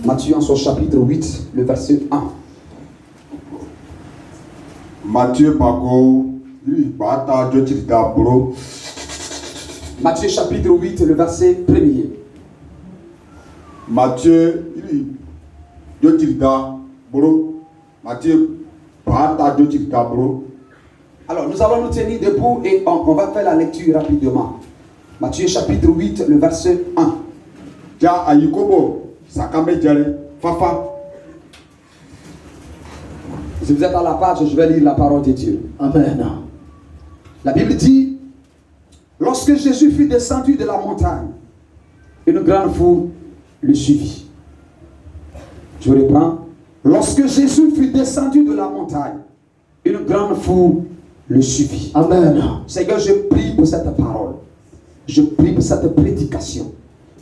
Matthieu en son chapitre 8, le verset 1. Matthieu Pago, lui, Bata, Jotilda, Bro. Matthieu chapitre 8, le verset 1er. Matthieu, lui, Jotilda, Bro. Matthieu, Bata, Jotilda, Bro. Alors, nous allons nous tenir debout et on va faire la lecture rapidement. Matthieu chapitre 8, le verset 1. Ja Ayikobo, Sakame Jare, Fafa. Si vous êtes à la page, je vais lire la parole de Dieu. Amen. La Bible dit, lorsque Jésus fut descendu de la montagne, une grande foule le suivit. Je reprends. Lorsque Jésus fut descendu de la montagne, une grande foule le suivit. Amen. Seigneur, je prie pour cette parole. Je prie pour cette prédication.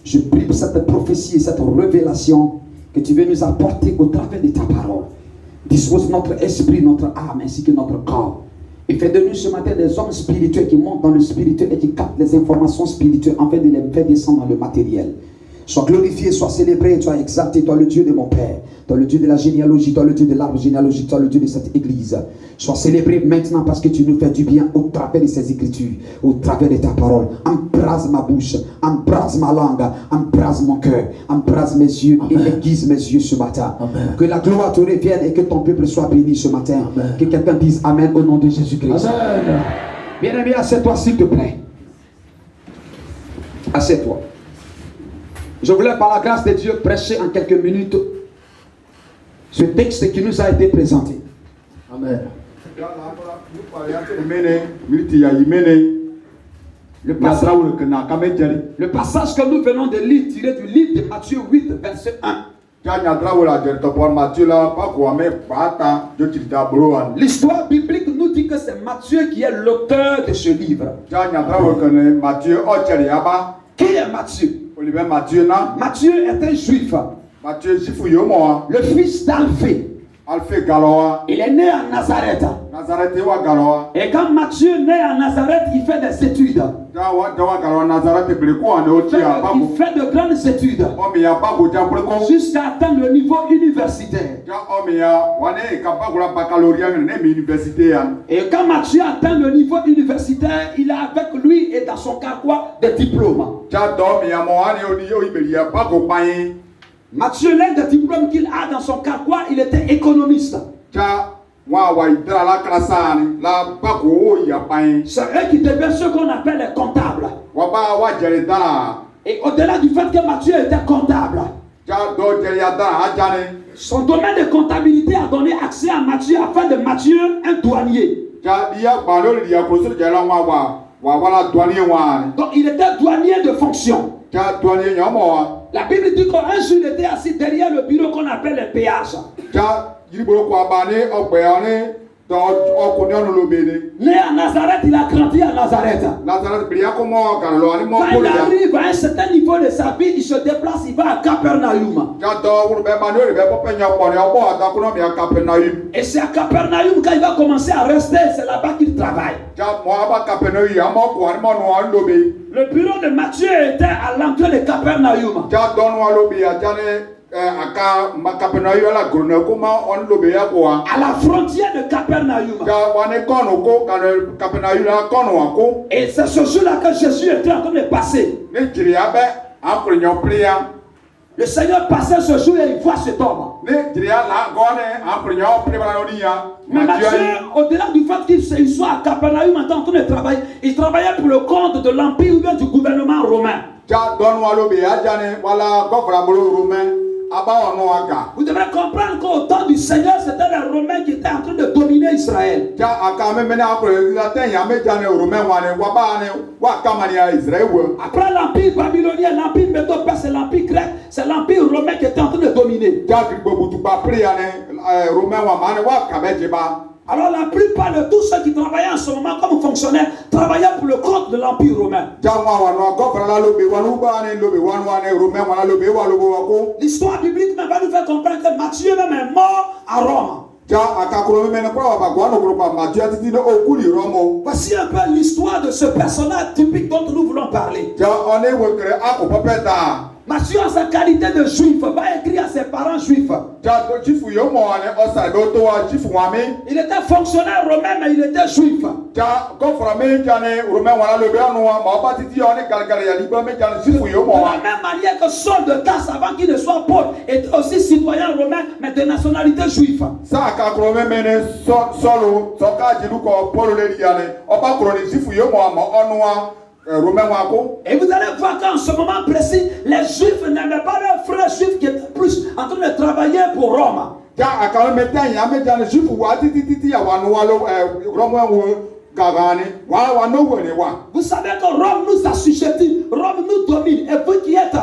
Je prie pour cette prophétie et cette révélation que tu veux nous apporter au travers de ta parole. Dispose notre esprit, notre âme ainsi que notre corps. Et fais de nous ce matin des hommes spirituels qui montent dans le spirituel et qui captent les informations spirituelles afin de les faire descendre dans le matériel. Sois glorifié, sois célébré, sois exalté, toi le Dieu de mon Père, toi le Dieu de la généalogie, toi le Dieu de l'arbre généalogique, toi le Dieu de cette église. Sois célébré maintenant parce que tu nous fais du bien au travers de ces écritures, au travers de ta parole. Embrase ma bouche, embrase ma langue, embrase mon cœur, embrase mes yeux et aiguise mes yeux ce matin. Amen. Que la gloire te revienne et que ton peuple soit béni ce matin. Amen. Que quelqu'un dise Amen au nom de Jésus-Christ. Amen. Bien-aimé, assieds-toi s'il te plaît. Assieds-toi. Je voulais par la grâce de Dieu prêcher en quelques minutes ce texte qui nous a été présenté. Amen. Le passage que nous venons de lire tiré du livre de Matthieu 8, verset 1. L'histoire biblique nous dit que c'est Matthieu qui est l'auteur de ce livre. Qui est Matthieu? Matthieu est un juif, le fils d'Alphée. Il est né à Nazareth. Et quand Matthieu est né à Nazareth, il fait des études. Il fait de grandes études jusqu'à atteindre le niveau universitaire. Et quand Matthieu atteint le niveau universitaire, il a avec lui et dans son carquois des diplômes. Matthieu, l'un des diplômes qu'il a dans son carquois, il était économiste. C'est eux qui deviennent ce qu'on appelle les comptables. Et au-delà du fait que Matthieu était comptable, son domaine de comptabilité a donné accès à Matthieu afin de Matthieu un douanier. Donc il était douanier de fonction. La Bible dit qu'un jour il était assis derrière le bureau qu'on appelle les péages. Né à Nazareth, il a grandi à Nazareth. Quand il arrive à un certain niveau de sa vie, il se déplace, il va à Capernaum. Et c'est à Capernaum quand il va commencer à rester, c'est là-bas qu'il travaille. Le bureau de Matthieu était à l'entrée de Capernaum. À la frontière de Capernaum. Et c'est ce jour-là que Jésus était en train de passer. Le Seigneur passait ce jour et il voit cet homme. Mais Matthieu, au-delà du fait qu'il soit à Capernaum en train de travailler, il travaillait pour le compte de l'Empire ou bien du gouvernement romain. Vous devrez comprendre qu'au temps du Seigneur, c'était les Romains qui étaient en train de dominer Israël. Après l'empire babylonien, l'empire médo-perse, c'est l'empire grec, c'est l'empire romain qui était en train de dominer. Alors la plupart de tous ceux qui travaillaient en ce moment comme fonctionnaires travaillaient pour le compte de l'Empire romain. L'histoire biblique va nous faire comprendre que Matthieu même est mort à Rome. Voici un peu l'histoire de ce personnage typique dont nous voulons parler. Matthieu, en sa qualité de juif, va écrire à ses parents juifs. ja do jifu yo mo ane osa do to wa jifu wa mi Il était fonctionnaire romain, mais il était juif. ja ko fra me jane romain wala lo be anu wa ma ba titi yo ne galgal ya li ba me jane jifu yo mo De wa la même manière que Saul de Tarse, avant qu'il ne soit Paul, était aussi citoyen romain, mais de nationalité juive. sa ka kro me mene solo so ka jilu ko polo le ya ne oba kro ni jifu yo mo ma onu wa romain wa ko Et vous allez voir qu'en ce moment précis, les juifs n'aimaient pas leurs frères juifs qui étaient plus en train de travailler pour Rome. ja aka me tan ya me jane jifu wa titi ya wa no wa lo romain wo gagane wa no wo ne wa Vous savez que Rome nous assujettit, Rome nous domine. Et vous qui êtes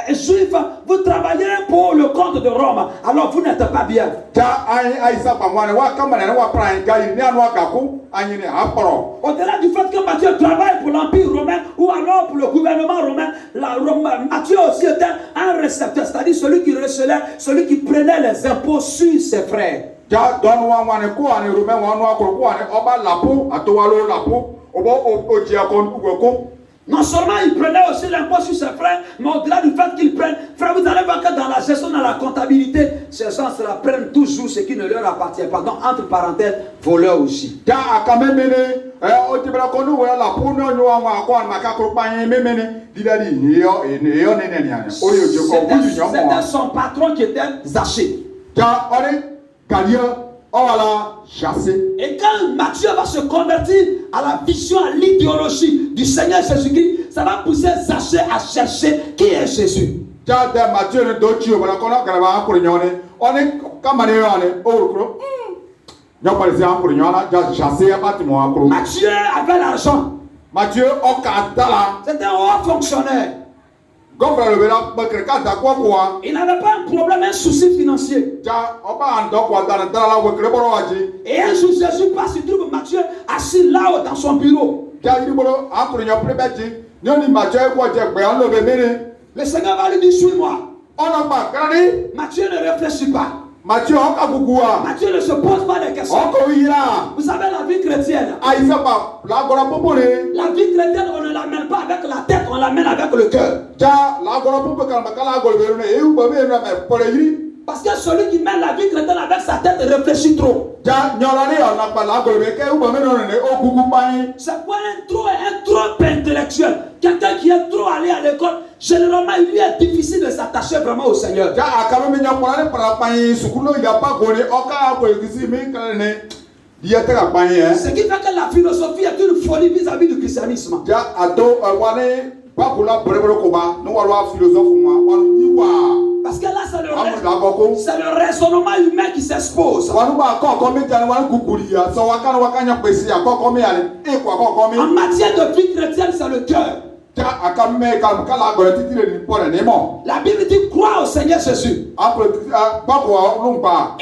juifs, vous travaillez pour le compte de Rome. Alors vous n'êtes pas bien. ja ai sa pa mwane wa kama ne wa pran ga ni anu aka ko anyi ne aporo Au-delà du fait que Matthieu travaille pour l'Empire romain ou alors pour le gouvernement romain, Matthieu aussi était un récepteur, c'est-à-dire celui qui recevait, celui qui prenait les impôts sur ses frères. ja don wa wane ko ane romain wa no akoro ko ane oba lapo atowalo lapo obo oji akon ko Non seulement il prenait aussi l'impôt sur ses frères, mais au-delà du fait qu'ils prennent, frère, vous allez voir que dans la gestion, dans la comptabilité, ces gens se la prennent toujours ce qui ne leur appartient pas. Donc, entre parenthèses, voleurs aussi. ja akame mene o tibra ko no wa lapo no no wa ko an makakoro pa yin memene didadi yo ne ne ane o yo je ko bu yo mo C'était son patron qui était Zaché. ja ore galia o wala chassé Et quand Matthieu va se convertir à la vision, à l'idéologie du Seigneur Jésus-Christ, ça va pousser Zaché à chercher qui est Jésus. ja de Matthieu ne do chi o bala ko na garaba akoro nyone one kamane yone o kro nyo pare se akoro nyona ja chassé abati mo akoro Matthieu avait l'argent. Matthieu o ka dala C'était un haut fonctionnaire. gofra le bela bakre ka da kwa kwa Il n'avait pas un problème, un souci financier. ja oba ando kwa dala la wekre boro waji Et un jour, Jésus passe, il trouve Matthieu assis là-haut dans son bureau. ja yiri boro akoro nyo prebeji nyoni Matthieu ko je gbe an lo be mene Le Seigneur va lui dire, suis-moi. ona ba grani Matthieu ne réfléchit pas. Matthieu o ka gugua Matthieu ne se pose pas de questions. o ko yira Vous savez, la vie chrétienne, aisa ba la gora popore la vie chrétienne, on ne l'amène pas avec la tête, on l'amène avec le cœur. ja la gora popo kan ba kala gol be ne e u ba me na me pore yiri Parce que celui qui mène la vie chrétienne avec sa tête réfléchit trop. ja nyola ni ona pa la gol be ke u ba me no ne o gugu pai C'est pas un trop intellectuel. Quelqu'un qui est trop allé à l'école, généralement, il lui est difficile de s'attacher vraiment au Seigneur. ja akalo me nyapora ne para pai sukulo ya pa gole o ka ko gisi me kan ne dia tera pai Ce qui fait que la philosophie est une folie vis-à-vis du christianisme. ja ato wane ba kula bore ko ba no wa philosophe moi wan ni wa Parce que là, c'est c'est le raisonnement humain qui s'expose. wan ba ko me tan wan kukuri ya so wakana wakanya pesi ya ko me ale e kwa ko me En matière de vie chrétienne, c'est le cœur. ja akame kan kala gole titire ni pore ne mo La Bible dit crois au Seigneur Jésus. après ba ko lumba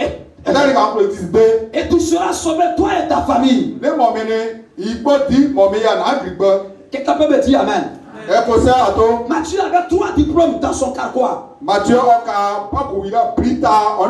Et tu seras sauvé, toi et ta famille. ne mo mene igbo di mo me ya na grigbo Quelqu'un peut me dire amen. e ko se ato Matthieu avait 3 diplômes dans son carquois. Matthieu oka pa ko ira prita on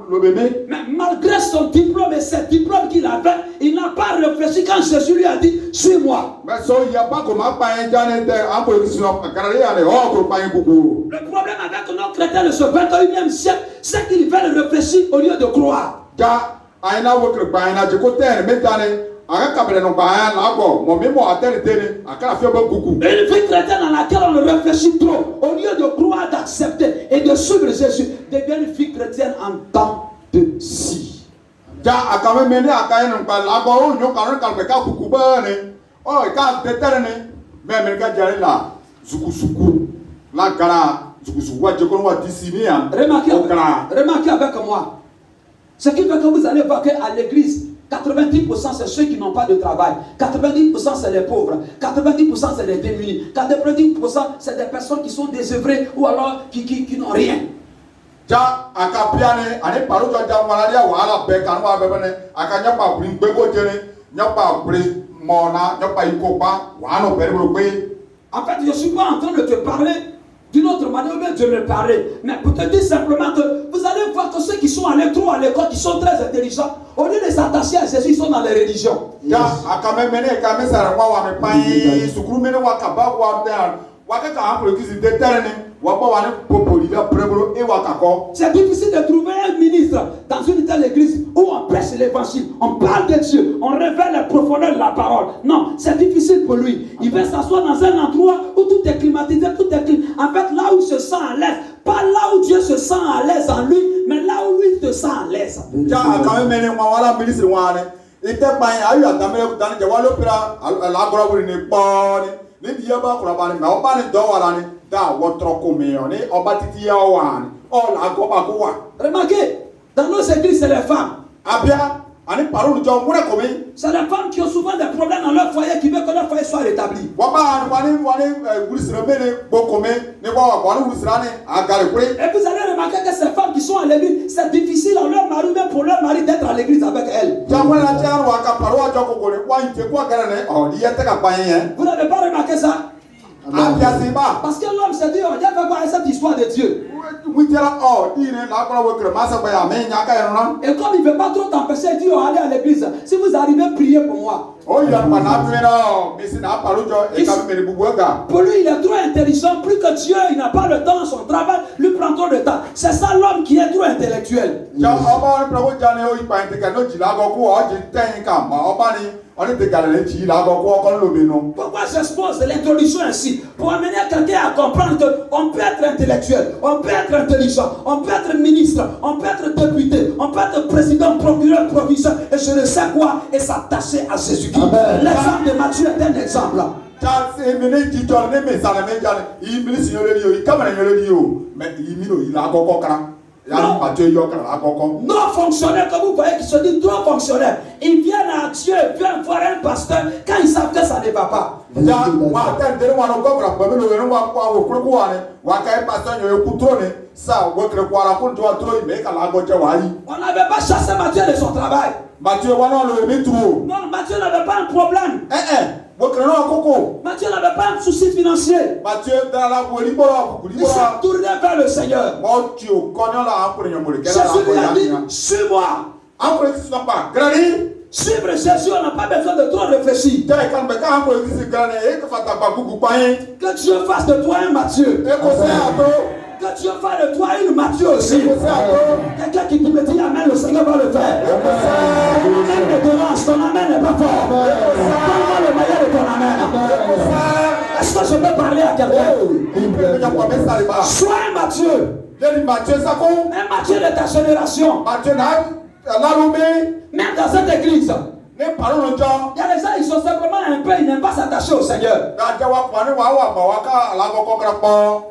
lo beme Mais malgré son diplôme et ses diplômes qu'il avait, il n'a pas réfléchi quand Jésus lui a dit, suis-moi. mais so ya pa ko ma pa en jane de an ko kisino karale ya ne o ko pa en kuku Le problème avec nos chrétiens de ce 21e siècle, c'est qu'ils veulent réfléchir au lieu de croire. ja aina wo kre pa ina je ko ter me jane aka kabele no ba la ko mo me mo atere tene aka fi ba kuku Une vie chrétienne dans laquelle on réfléchit trop, au lieu de croire, d'accepter et de suivre Jésus, devient une vie chrétienne en temps de si. ja aka me mene aka en pa la ko o nyo ka ka be ka kuku ba ne o ka te tere ne me ka jare la suku la gara suku wa je ko wa disimi an Remarquez avec moi. Ce qui fait que vous allez voir qu'à l'église, 90% c'est ceux qui n'ont pas de travail, 90% c'est les pauvres, 90% c'est les démunis, 90% c'est des personnes qui sont désœuvrées ou alors qui n'ont rien. ja aka piane ane paro jo ja wala dia wala be kan wa be ne aka nya pa brin be ko jere nya pa brin mona nya pa ikopa wa no be ro pe En fait, je ne suis pas en train de te parler d'une autre manière, mais de me parler. Mais pour te dire simplement que vous allez voir que ceux qui sont allés trop à l'école, qui sont très intelligents, au lieu de s'attacher à Jésus, ils sont dans les religions. ja aka me mene ka me sara wa me pa sukuru mene wa ka ba wa wa ka ka an pro kisi de tere ne C'est difficile de trouver un ministre dans une telle église où on prêche l'évangile, on parle de Dieu, on révèle la profondeur de la parole. Non, c'est difficile pour lui. Il veut s'asseoir dans un endroit où tout est climatisé, tout est climatisé. En fait, là où il se sent à l'aise. Pas là où Dieu se sent à l'aise en lui, mais là où lui se sent à l'aise. Remarquez, dans nos églises, c'est les femmes. C'est les femmes qui ont souvent des problèmes dans leur foyer, qui veulent que leur foyer soit rétabli. Et vous allez remarquer que ces femmes qui sont à l'église, c'est difficile à leur mari, même pour leur mari, d'être à l'église avec elles. Vous n'avez pas remarqué ça? Parce que l'homme s'est dit, oh, il y avait quoi cette histoire de Dieu. Et comme il ne veut pas trop t'empêcher, il dit, oh, allez à l'église. Si vous arrivez, priez pour moi. Pour lui, il est trop intelligent. Plus que Dieu, il n'a pas le temps, son travail lui prend trop de temps. C'est ça l'homme qui est trop intellectuel. Pourquoi j'expose l'introduction ainsi? Pour amener quelqu'un à comprendre qu'on peut être intellectuel, on peut être intelligent, on peut être ministre, on peut être député, on peut être président, procureur, proviseur, et je ne sais quoi, et s'attacher à Jésus-Christ. L'exemple de Matthieu est un exemple. Non fonctionnaires que vous voyez qui se disent trop fonctionnaires, ils viennent à Dieu, viennent voir un pasteur quand ils savent que ça ne va pas. On n'avait pas chassé Matthieu de son travail. Non, Matthieu n'avait pas un problème. Matthieu n'avait pas un souci financier. Il s'est tourné vers le Seigneur. Jésus lui a dit, suis-moi. Suivre Jésus, on n'a pas besoin de trop réfléchir. Que Dieu fasse de toi un Matthieu. Que Dieu fasse de toi une Matthieu aussi. Quelqu'un qui me dit amen, le Seigneur va le faire. Ton amen me dérange, ton amen n'est pas fort. Donne-moi le meilleur de ton amen. Est-ce que je peux parler à quelqu'un? Sois un Matthieu. Un Matthieu de ta génération. Même dans cette église, il y a des gens, ils sont simplement un peu, ils n'aiment pas s'attacher au Seigneur.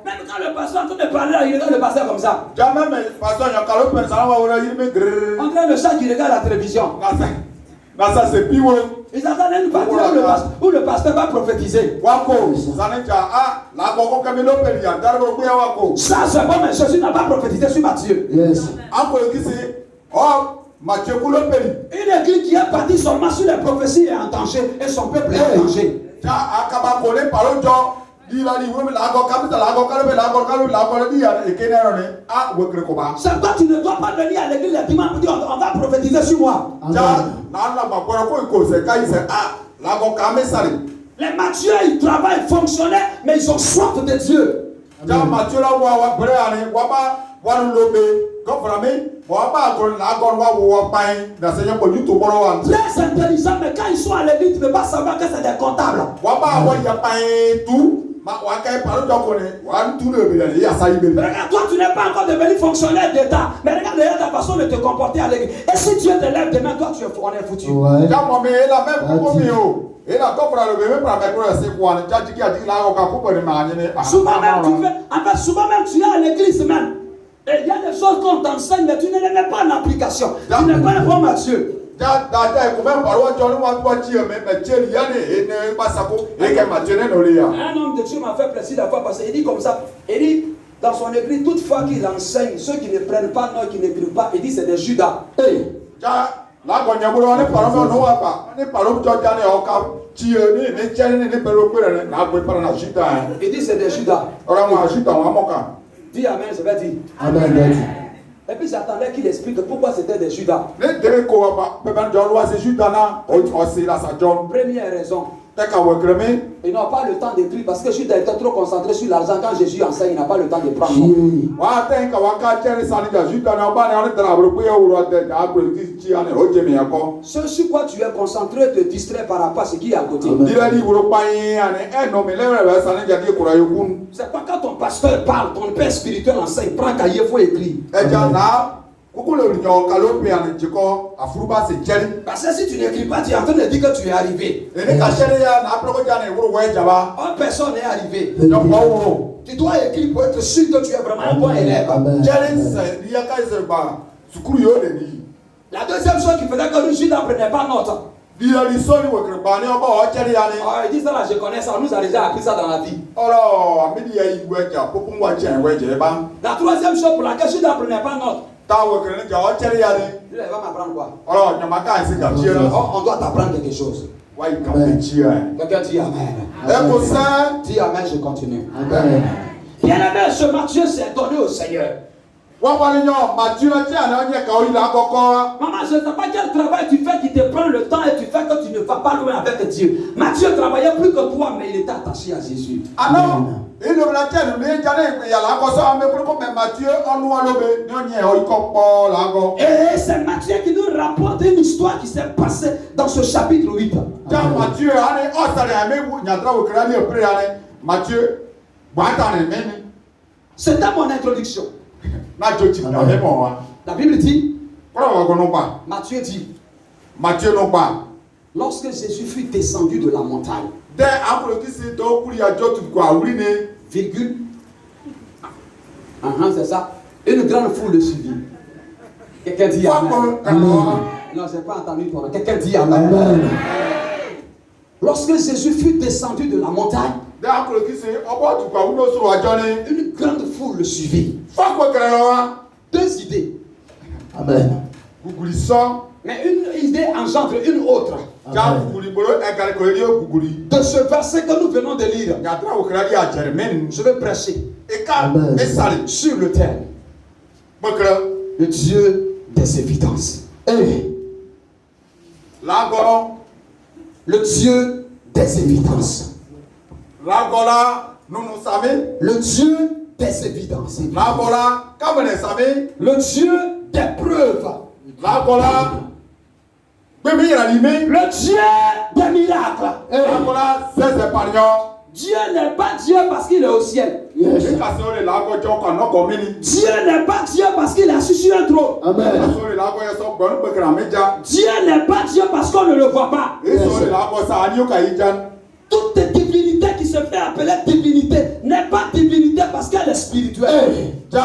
Même quand le pasteur est en train de parler, il regarde le pasteur comme ça. En train de ça, il regarde la télévision. Ils attendent une partie où le pasteur va prophétiser. Ça, c'est bon, mais Jésus n'a pas prophétisé sur Matthieu. Yes. Une église qui est partie seulement sur les prophéties est en danger et son peuple est en danger. C'est toi, tu ne dois pas venir à l'église le dimanche pour dire on va prophétiser sur moi. Les Matthieu, ils travaillent, fonctionnaient, mais ils ont soif de Dieu. Très intelligent, mais quand ils sont à l'église, tu ne peux pas savoir que c'est des comptables. Regarde, toi tu n'es pas encore devenu fonctionnaire d'État, mais regarde d'ailleurs ta façon de te comporter à l'église. Et si Dieu te lève demain, toi tu es foutu. Ouais. Souvent même tu es à l'église même. Et il y a des choses qu'on t'enseigne, mais tu ne les mets pas en application. Tu n'es pas un bon Matthieu. Un homme de Dieu m'a fait plaisir la fois parce qu'il dit comme ça. Il dit dans son église, toutefois qu'il enseigne, ceux qui ne prennent pas, non, qui n'écrivent pas, il dit c'est des Judas. Hey. Il dit c'est des Judas. Dis amen, je vais dire. Amen. Et puis j'attendais qu'il explique pourquoi c'était des Judas. Première raison, Il n'a pas le temps d'écrire parce que Judas était trop concentré sur l'argent. Quand Jésus enseigne, il n'a pas le temps de prendre. Ce sur quoi tu es concentré te distrait par rapport à ce qui est à côté. C'est pas quand ton pasteur parle, ton père spirituel enseigne, prends cahier, il faut écrire. Parce que si tu n'écris pas, tu es en train de dire que tu es arrivé. Personne n'est arrivé. Tu dois écrire pour être sûr que tu es vraiment un bon élève. La deuxième chose qui faisait que Judas ne prenait pas note. Il dit ça là, je connais ça, on nous a déjà appris ça dans la vie. La troisième chose pour laquelle Judas ne prenait pas note. Il va m'apprendre quoi? On doit t'apprendre quelque chose. Quelqu'un dit Amen. Dis Amen, je continue. Bien-aimé, ce Matthieu s'est donné au Seigneur. Maman, je ne sais pas quel travail tu fais qui te prend le temps et tu fais que tu ne vas pas loin avec Dieu. Matthieu travaillait plus que toi, mais il était attaché à Jésus. Et c'est Matthieu qui nous rapporte une histoire qui s'est passée dans ce chapitre 8. C'était mon introduction. La Bible dit, Matthieu dit, lorsque Jésus fut descendu de la montagne, virgule, c'est ça, une grande foule le suivit. Quelqu'un dit Amen. Non, je n'ai pas entendu toi. Quelqu'un dit Amen. Lorsque Jésus fut descendu de la montagne, une grande foule le suivit. Deux idées. Amen. Mais une idée engendre une autre. De ce verset que nous venons de lire, je vais prêcher sur le thème. Le Dieu des évidences. Le Dieu des évidences. Le Dieu des évidences. Le Dieu des preuves. Le Dieu des miracles. Dieu n'est pas Dieu parce qu'il est au ciel. Dieu n'est pas Dieu parce qu'il est assis sur un trône. Dieu n'est pas Dieu parce qu'on ne le voit pas. Toute divinité qui se fait appeler divinité n'est pas divinité parce qu'elle est spirituelle. Un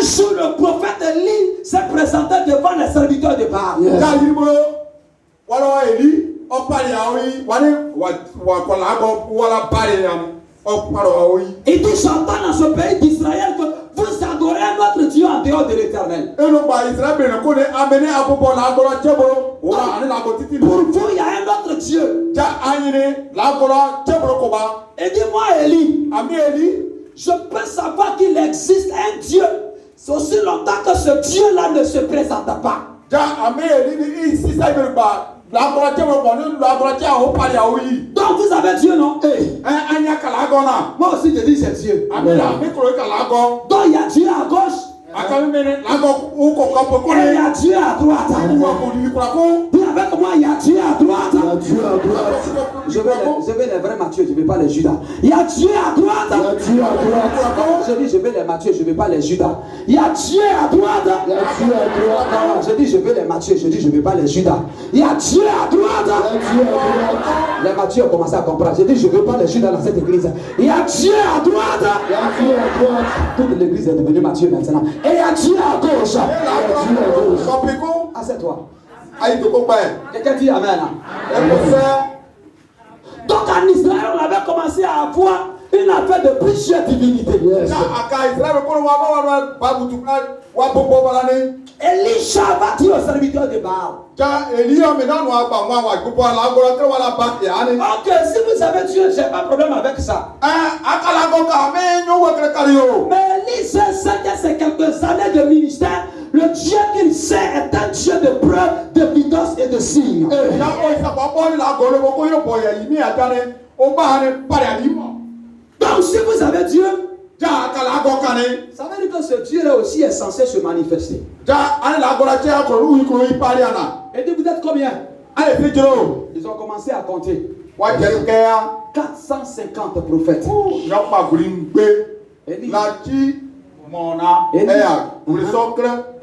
jour, le prophète Élie s'est présenté devant les serviteurs de Baal. Il dit, j'entends dans ce pays d'Israël que vous adorez notre Dieu en dehors de l'Éternel. Pour vous, il y a un autre Dieu. Et dis-moi, Élie, je peux savoir qu'il existe un Dieu aussi longtemps que ce Dieu-là ne se présente pas. Donc vous avez Dieu, non? Moi aussi je dis c'est Dieu. Donc il y a Dieu à gauche. Et il y a Dieu à droite. Dis avec moi, il y a Dieu à droite. Je veux les vrais Matthieu, je ne veux pas les Judas. Il y a Dieu à droite. Je dis je veux les Matthieu, je ne veux pas les Judas. Il y a Dieu à droite. Je dis je veux les Matthieu, je dis je ne veux pas les Judas. Il y a Dieu à droite. Les Matthieu ont commencé à comprendre. Je dis je ne veux pas les Judas dans cette église. Il y a Dieu à droite. Toute l'église est devenue Matthieu maintenant. Et il y a Dieu à gauche. Assieds-toi. Quelqu'un dit Amen. Donc en Israël, on avait commencé à avoir une affaire de plusieurs divinités. Elisha va dire aux serviteurs de Baal. Ok, si vous avez Dieu, je n'ai pas de problème avec ça. Mais Elisha sait que c'est quelques années de ministère. Le Dieu qu'il sait est un Dieu de preuve, Donc si vous avez Dieu, ça veut dire que ce Dieu-là aussi est censé se manifester. Et dit, vous êtes combien? Ils ont commencé à compter. 450 prophètes.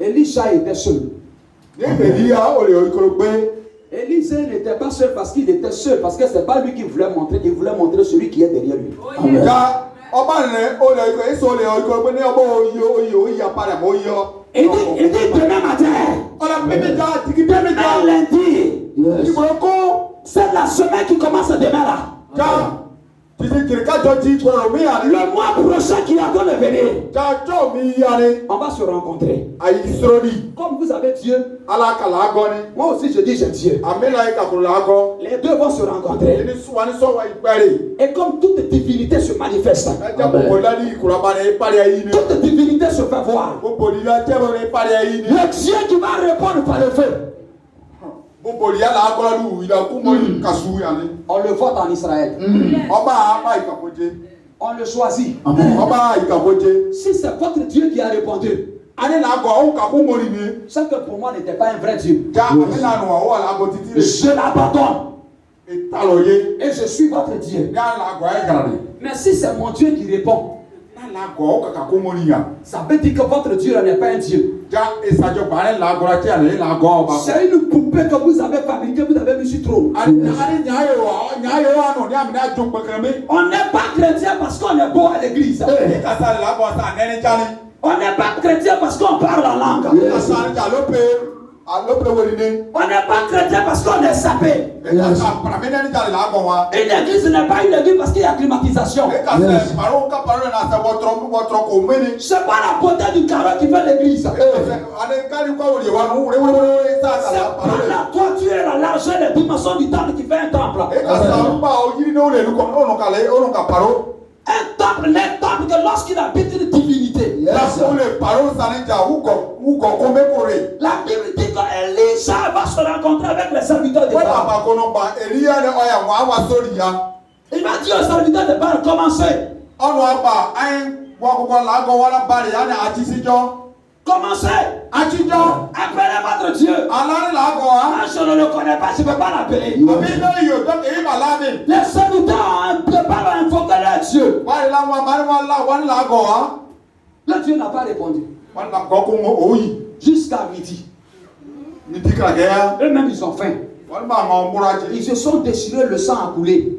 Elisha était seul. Élisée n'était pas seul parce qu'il était seul, parce que ce n'est pas lui qui voulait montrer, il voulait montrer celui qui est derrière lui. Amen. Il dit demain matin, lundi, c'est la semaine qui commence demain là. Le mois prochain qui est en train de venir, on va se rencontrer. Comme vous avez Dieu, moi aussi je dis j'ai Dieu. Les deux vont se rencontrer. Et comme toute divinité se manifeste, toute divinité se fait voir. Le Dieu qui va répondre par le feu. On le vote en Israël. On le choisit. Si c'est votre Dieu qui a répondu, ça que pour moi n'était pas un vrai Dieu, je l'abandonne et je suis votre Dieu. Mais si c'est mon Dieu qui répond, ça veut dire que votre Dieu n'est pas un Dieu. C'est une poupée que vous avez fabriquée, vous avez mis sur trône. On n'est pas chrétien parce qu'on est beau à l'église. On n'est pas chrétien parce qu'on parle en langue. On n'est pas chrétien parce qu'on est sapé. Une église n'est pas une église parce qu'il y a climatisation. C'est pas la beauté du carreau qui fait l'église. C'est pas la toiture et la largeur des dimensions du temple qui fait un temple. Un temple n'est temple que lorsqu'il habite une divinité. La Bible dit qu'Élisha va se rencontrer avec les serviteurs de Baal. Il va dire aux serviteurs de Baal, commencez. Commencez. Appelez votre Dieu. Je ne le connais pas, je ne peux pas l'appeler. Les serviteurs de Baal ont invoqué leur Dieu. Le Dieu n'a pas répondu. Jusqu'à midi. Eux-mêmes ils ont faim. Ils se sont déchirés, le sang a coulé.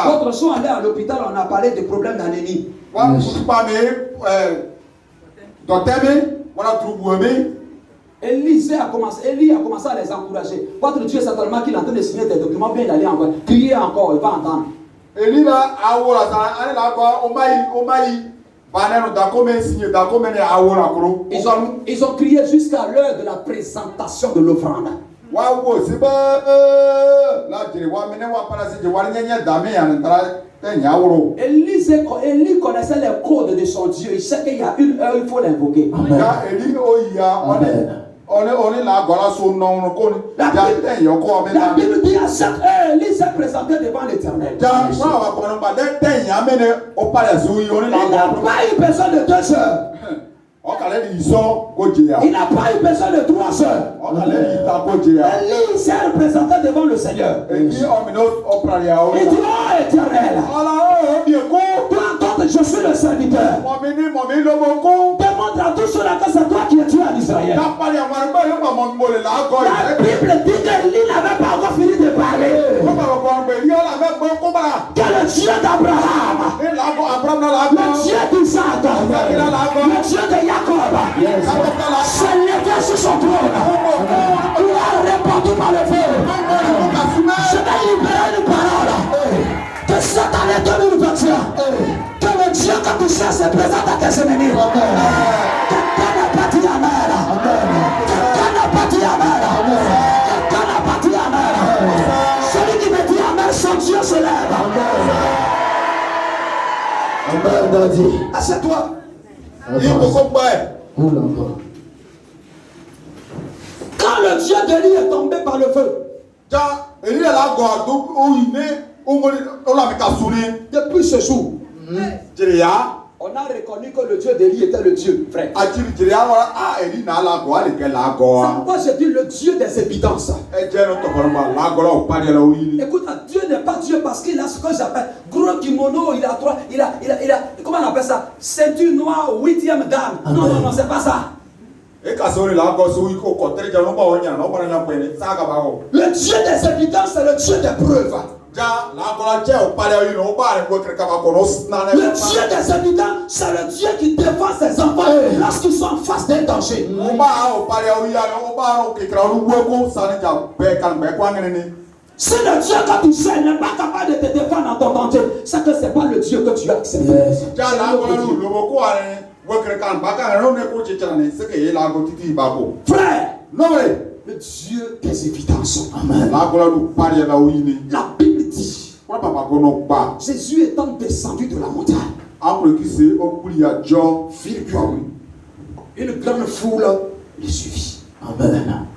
D'autres sont allés à l'hôpital, on a parlé des problèmes d'anémie. Élie a commencé à les encourager. Votre Dieu, c'est tellement qu'il est en train de signer des documents, bien d'aller encore. Crier encore, il va entendre. Ils ont crié jusqu'à l'heure de la présentation de l'offrande. Élie connaissait les codes de son Dieu. Il sait qu'il y a une heure, il faut l'invoquer. La Bible dit à cette heure, Élie s'est présenté devant l'Éternel. Il n'a pas eu besoin de 2 heures. Il n'a pas eu besoin de 3 heures. Élie s'est représenté devant le Seigneur. Il dit, oh Éternel, je suis le serviteur. Demande à tous ceux-là que c'est toi qui es Dieu en Israël. La Bible dit qu'Élie n'avait pas encore fini de parler. Que le Dieu d'Abraham, le Dieu d'Isaac, le Dieu de Jacob, s'est levé sur son trône. Il a répondu par le feu. Je vais libérer une parole. Que cette année 2021, que le Dieu que tu cherches se présente à tes ennemis. Quelqu'un n'a pas dit amen. Quelqu'un n'a pas dit amen. Quelqu'un n'a pas dit amen. Celui qui me dit amen, son Dieu se lève. Amen, Daddy. Assieds-toi. Quand le Dieu d'Élie est tombé par le feu, Depuis ce jour, on a reconnu que le Dieu d'Élie était le Dieu vrai. C'est pourquoi j'ai dit le Dieu des évidences. Écoute, Dieu n'est pas Dieu parce qu'il a ce que j'appelle gros kimono, il a comment on appelle ça? Ceinture noire, 8e dan. Non, c'est pas ça. Le Dieu des évidences, c'est le Dieu des preuves. Le Dieu des évidences, c'est le Dieu qui défend ses enfants lorsqu'ils sont en face d'un danger. Si le Dieu que tu sais n'est pas capable de te défendre dans ton danger, c'est que ce n'est pas le Dieu que tu as accepté. Frère, le Dieu des évidences. Amen. La Bible dit, Jésus étant descendu de la montagne, une grande foule le suivit. Amen.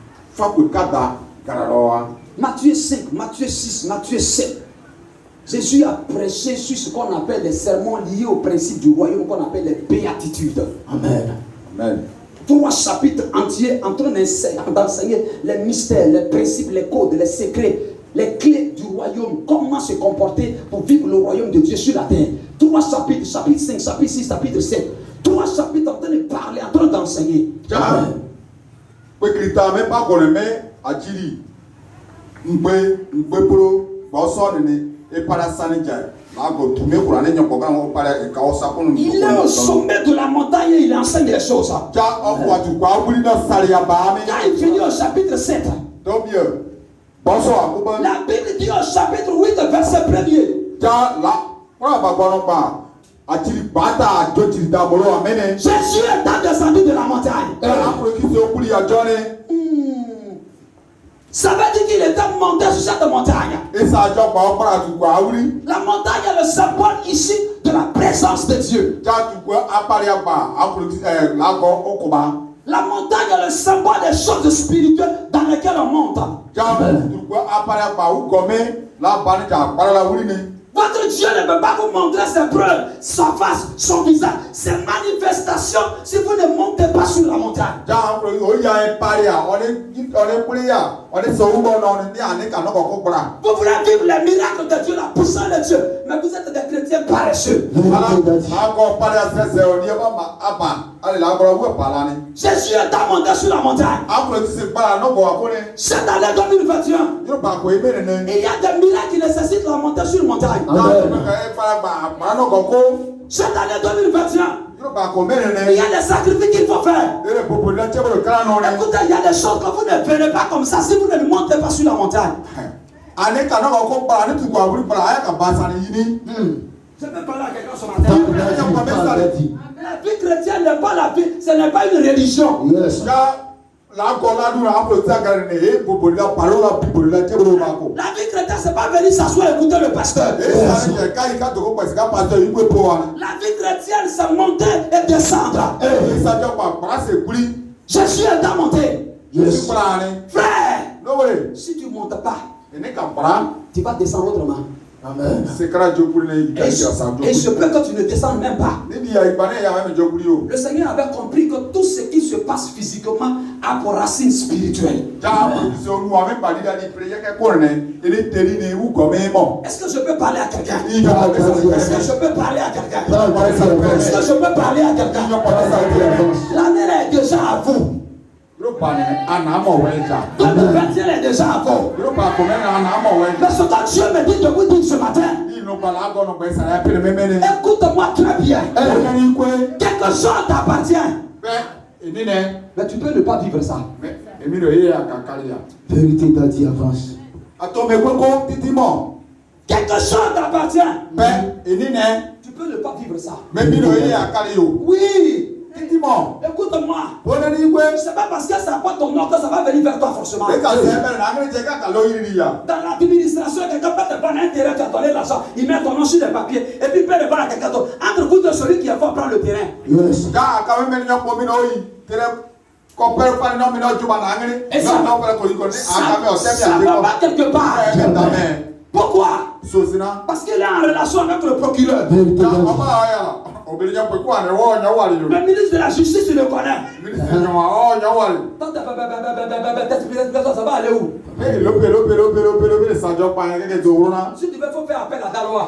Matthieu 5, Matthieu 6, Matthieu 7. Jésus a prêché sur ce qu'on appelle les sermons liés au principe du royaume, qu'on appelle les béatitudes. Amen. Amen. 3 chapitres entiers en train d'enseigner les mystères, les principes, les codes, les secrets, les clés du royaume, comment se comporter pour vivre le royaume de Dieu sur la terre. 3 chapitres, chapitre 5, chapitre 6, chapitre 7. 3 chapitres en train de parler, en train d'enseigner. Amen. Il est au sommet de la montagne et il enseigne les choses. Quand il finit au chapitre 7, la Bible dit au chapitre 8, verset 1er. Jésus est descendu de la montagne. Ça veut dire qu'il était monté sur cette montagne. La montagne est le symbole ici de la présence de Dieu. La montagne est le symbole des choses spirituelles dans lesquelles on monte. Votre Dieu ne peut pas vous montrer ses preuves, sa face, son visage, ses manifestations si vous ne montez pas sur la montagne. Vous voulez vivre les miracles de Dieu, la puissance de Dieu, mais vous êtes des chrétiens paresseux. Jésus est monté sur la montagne. Cette année 2021, il y a des miracles qui nécessitent la montée sur la montagne. Cette année 2021, il y a des sacrifices qu'il faut faire. Écoutez, il y a des choses que vous ne verrez pas comme ça si vous ne montez pas sur la montagne. Je peux parler à quelqu'un ce matin. La vie chrétienne n'est pas la vie, ce n'est pas une religion. Yes. La vie chrétienne, c'est pas venir s'asseoir et écouter le pasteur. La vie chrétienne, c'est monter et descendre. Jésus est monté. Yes. Frère, si tu ne montes pas, tu vas descendre autrement. Amen. Et je peux que tu ne descendes même pas. Le Seigneur avait compris que tout ce qui se passe physiquement a pour racine spirituelle. Est-ce que je peux parler à quelqu'un? Est-ce que je peux parler à quelqu'un? Est-ce que je peux parler à quelqu'un? L'année est déjà à vous. Le 2021 est déjà à vous. Mais ce que Dieu me dit de vous dire ce matin, écoute-moi très bien. Quelque chose t'appartient. Mais tu peux ne pas vivre ça. Vérité d'Adi avance. Quelque chose t'appartient. Tu peux ne pas vivre ça. Oui. Écoute-moi. C'est pas parce que ça n'a pas ton nom que ça va venir vers toi forcément. Dans l'administration, quelqu'un peut te prendre un terrain, tu as donné l'argent, il met ton nom sur les papiers, et puis il peut le vendre à quelqu'un d'autre. Entre vous de celui qui est fort prendre le terrain. Yes. Et ça va pas quelque part. Pourquoi? Parce qu'il est en relation avec le procureur. Le ministre de la Justice, il le connaît. Ça va aller où? Si tu veux, faut faire appel à Daloa.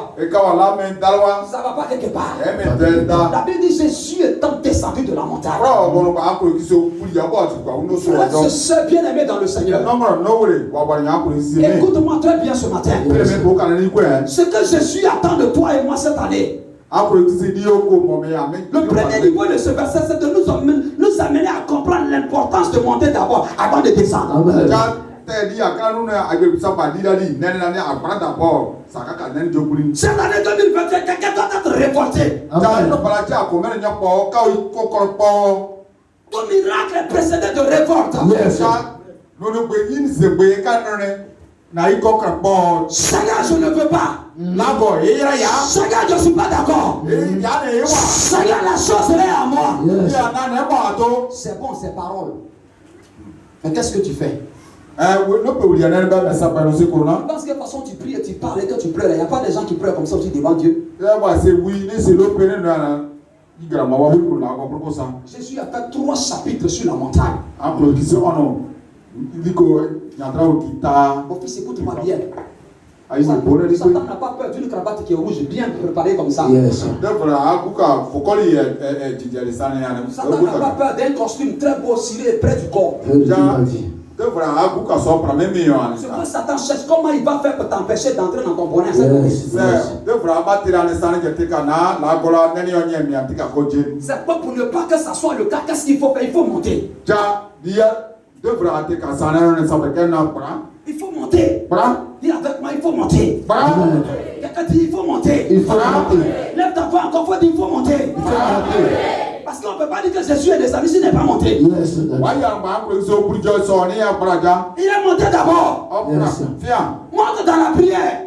Ça va pas quelque part. La Bible dit Jésus étant descendu de la montagne. Frères et sœurs bien-aimés dans le Seigneur, écoute-moi très bien ce matin. Ce que Jésus attend de toi et moi cette année. Le premier niveau de ce verset, c'est de nous amener à comprendre l'importance de monter d'abord avant de descendre. Amen. Cette année 2021, quelqu'un doit être révolté. Ton miracle est précédé de révolte. Yes. Seigneur, je ne veux pas. Seigneur, je ne suis pas d'accord. Seigneur, la chose est à moi. Yes. C'est bon, c'est parole. Mais qu'est-ce que tu fais? Parce que de toute façon, tu pries et tu parles et que tu pleures. Il n'y a pas des gens qui pleurent comme ça aussi devant Dieu. Jésus a fait 3 chapitres sur la montagne. Mon fils, écoute-moi bien. Satan n'a pas peur d'une cravate qui est rouge, bien préparée comme ça. Yes. Satan n'a pas peur d'un costume très beau, ciré près du corps. Ce que Satan cherche, comment il va faire pour t'empêcher d'entrer dans ton bonheur cette année? Yes. C'est pas pour ne pas que ça soit le cas. Qu'est-ce qu'il faut faire? Il faut monter. Il faut monter. Dis avec moi, il faut monter. Quelqu'un dit il faut monter. Il faut monter. Lève ta voix encore, faut dire il faut monter. Parce qu'on ne peut pas dire que Jésus est descendu s'il n'est pas monté. Yes. Il est monté d'abord. Yes. Monte dans la prière.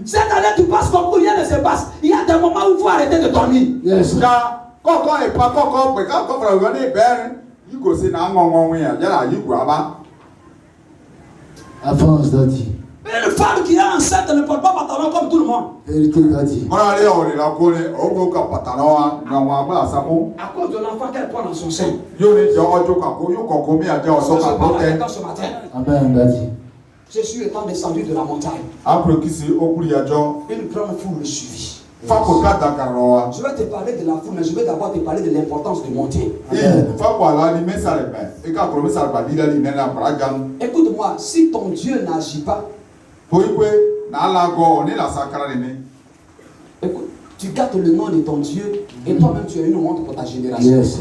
Cette année, tu passes comme pour rien ne se passe. Il y a des moments où il faut arrêter de dormir. Yes. Avance, Daddy. Mais une femme qui est enceinte ne porte pas pantalon comme tout le monde. Vérité, Daddy. À cause de l'enfant qu'elle prend dans son sein. Je parle à quelqu'un ce matin. Amen, Daddy. Jésus étant descendu de la montagne, une grande foule le suivit. Je vais te parler de la foule, mais je vais d'abord te parler de l'importance de monter. Écoute-moi, si ton Dieu n'agit pas, écoute, tu gâtes le nom de ton Dieu et toi-même tu es une honte pour ta génération. Yes.